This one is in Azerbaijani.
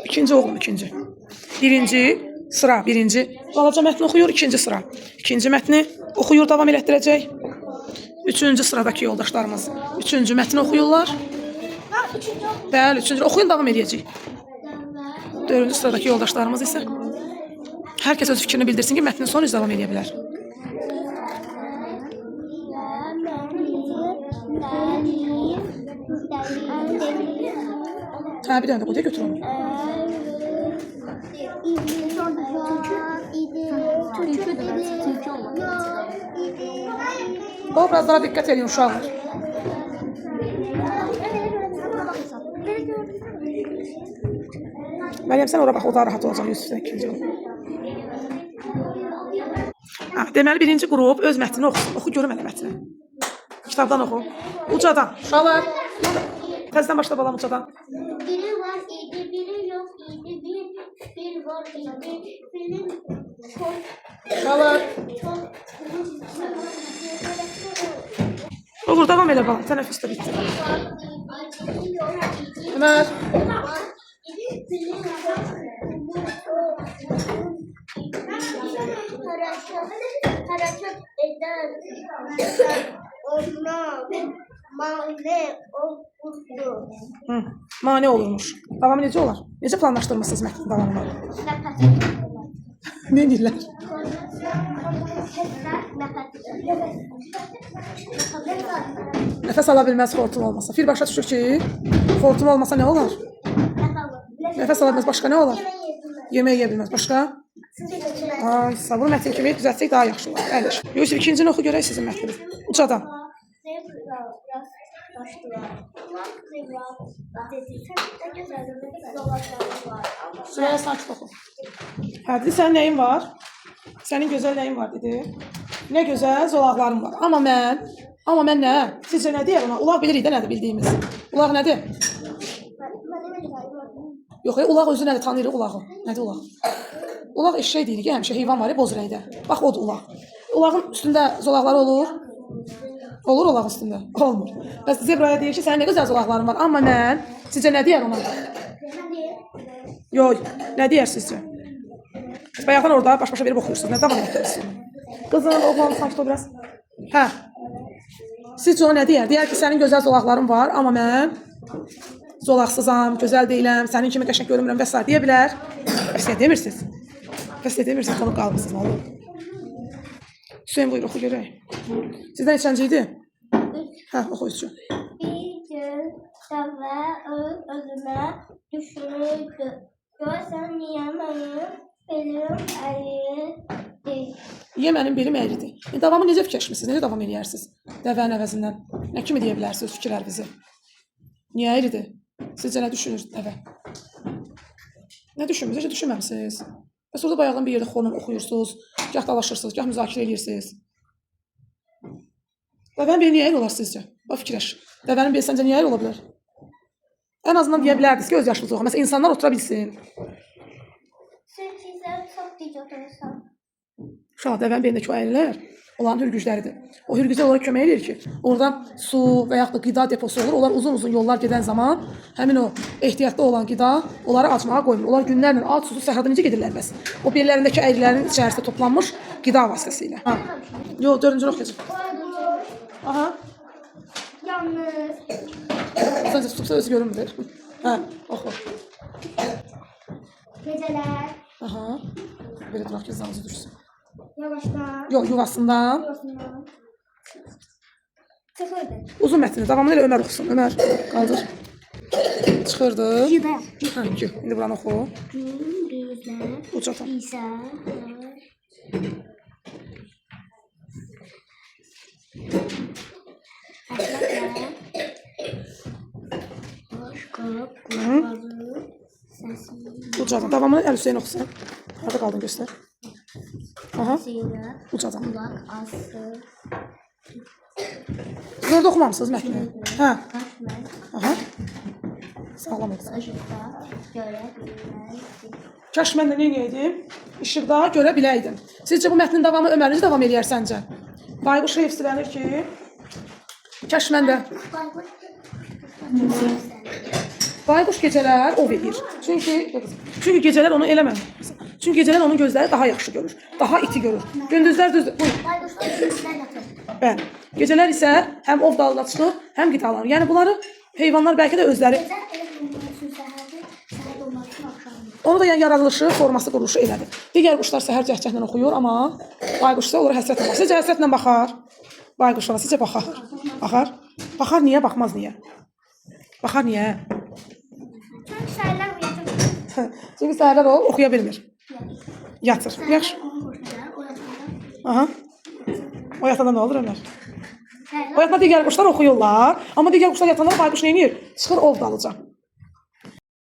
İkinci oğlum, ikinci. Birinci sıra, birinci. Balaca mətni oxuyur, ikinci sıra. İkinci mətni oxuyur, davam elətdirəcək. Üçüncü sıradakı yoldaşlarımız üçüncü mətni oxuyurlar. Bəli, üçüncü oxuyun, davam edəcək. Dördüncü sıradakı yoldaşlarımız isə hər kəs öz fikrini bildirsin ki, mətnin son davam edə bilər. Hə, bir dənə də qoy, götür onu. Obrazlara diqqət edin uşaqlar. Məryəm, sən ora bax, o da rahat olacaq, Yusuf'dan ikinci ol. Deməli, birinci qrup öz mətnini oxusun. Oxu, görüm hələ mətnini. Kitabdan oxu. Ucadan. Uşaqlar. Təzdən başla balam ucadan. Biri var idi, biri yox idi, bir var idi, biri çok. Uşaqlar. Olur, davam elə balam. Tənəffüs də bitdi. Ömər. Harakat eder, mane olurmuş. Davamı necə olar? Necə planlaşdırmışsınız mətnin davamını? Ne deyirlər? Nəfəs ala bilməz xortum olmasa. Bir başa düşür ki, xortum olmasa nə olar? Nəfəs ala bilməz, başqa nə olar? Yemək yeyə bilməz, başqa? Ay, sabır, mətin kimi düzəltsək daha yaxşı olar. Əyləş. Yusuf, ikincini oxu görək sizin mətniniz. Ucadan. Sürəyə sakit oxu. Hə, dedi, sənin nəyin var? Sənin gözəl nəyin var, dedi. Nə gözəl zolaqlarım var. Amma mən nə? Sizcə nə deyər ona? Ulaq bilirik də nədir bildiyimiz. Ulaq nədir? Yox, ulaq özü nədir? Tanıyırıq ulağı. Nədir ulaq? Ulaq eşək deyirik ki, həmişə heyvan var ya, boz rəngdə. Bax, odur ulaq. Ulağın üstündə zolaqları olur. Olur ulağın üstündə? Olmur. Bəs zebraya deyir ki, sənin nə gözəl zolaqların var. Amma mən, sizcə nə deyər ona? Yox, nə deyər sizcə? Bayaqdan orada baş-başa verib oxuyursunuz. Nə davam etdirirsiniz? Qızın, oğlan, sakit ol biraz. Hə. Sizcə o nə deyər? Deyər ki, sənin gözəl zolaqların var, amma mən zolaqsızam, gözəl deyiləm, sənin kimi qəşəng görünmürəm və s. deyə bilər. Bəs nə demirsiniz? Bəs nə demirsiniz? Onu qalmışsınız, nə olur? Hüseyin, buyur, oxu görək. Sizdən neçənci idi? Hə, oxu üçün. Bir gün dəvə özümə düşünürdü. Görsən niyə mənim belim əyridir? Niyə mənim belim əyridir? Davamı necə fikirləşmişsiniz? Necə davam edərsiniz? Dəvənin əvəzindən. Nə kimi deyə bilərsiniz fikirlərinizi? Niyə əyridir? Sizcə nə düşünür dəvə? Nə düşünmürsünüz? Necə düşünməmisiniz? Bəs orada bayaqdan bir yerdə xorla oxuyursunuz, gah dalaşırsınız, gah müzakirə edirsiniz. Dəvənin beli niyə əyri olar sizcə? Bax, fikirləş. Dəvənin beli səncə niyə əyri ola bilər? Ən azından deyə bilərdiniz ki, öz yaşlı zoğa. Məsələn, insanlar otura bilsin. Sizə çox dic oturursan. Uşaq, dəvənin belindəki o əyrilər olan hürgücləridir. O hürgüclər onlara kömək edir ki, orada su və yaxud da qida deposu olur. Onlar uzun-uzun yollar gedən zaman həmin o ehtiyatda olan qida onları acmağa qoymur. Onlar günlərlə ac susuz səhrada necə gedirlər bəs? O bellərindəki əyrilərin içərisində toplanmış qida vasitəsilə. Ha. Yox, dördüncü oxuyacaq. Aha. Yanlış. Səncə tutubsa özü görünmür. Hə, oxu. Gecələr. Aha. Belə duraq ki, zanızı düşsün. Yavaşdan. Yox, yuvasından. Çıxırdı. Uzun mətni. Davamını elə Ömər oxusun. Ömər, qaldır. Çıxırdı. Hə, indi buranı oxu. Gündüzlər. Ucadan. İsə. Ucadan. Davamını Əl Hüseyin oxusun. Harada qaldın göstər. Aha. Ucadan. Kulaq ası. Siz orada oxumamısınız mətni? Hə. Aha. Sağlam olsun. İşıqda görə bilməliydim. Kaş mən də nə edəydim? İşıqda görə biləydim. Sizcə bu mətnin davamı Ömər necə davam edər səncə? Bayquş heyfsilənir ki, Kaş mən də. Bayquş gecələr o verir. Çünki gecələr onu eləmə. Çünki gecələr onun gözləri daha yaxşı görür. Daha iti görür. Gündüzlər düzdür. Bəli. Gecələr isə həm ov dalına çıxır, həm qidalanır. Yəni bunları heyvanlar bəlkə də özləri onu da yəni yaradılışı, forması, quruluşu elədir. Digər quşlar səhər cəhcəhlə oxuyur, amma bayquş isə onlara həsrətlə baxır. Sizcə həsrətlə baxar? Bayquşlara sizcə baxar? Baxar? Baxar niyə? Baxmaz niyə? Baxar niyə? Çünki səhərlər uyatır. Çünki səhərlər o oxuya bilmir. Yatır. Yaxşı. Aha. O yatanda nə olur Ömər? O yatanda digər quşlar oxuyurlar, amma digər quşlar yatanda bayquş nə edir? Çıxır ov dalıca.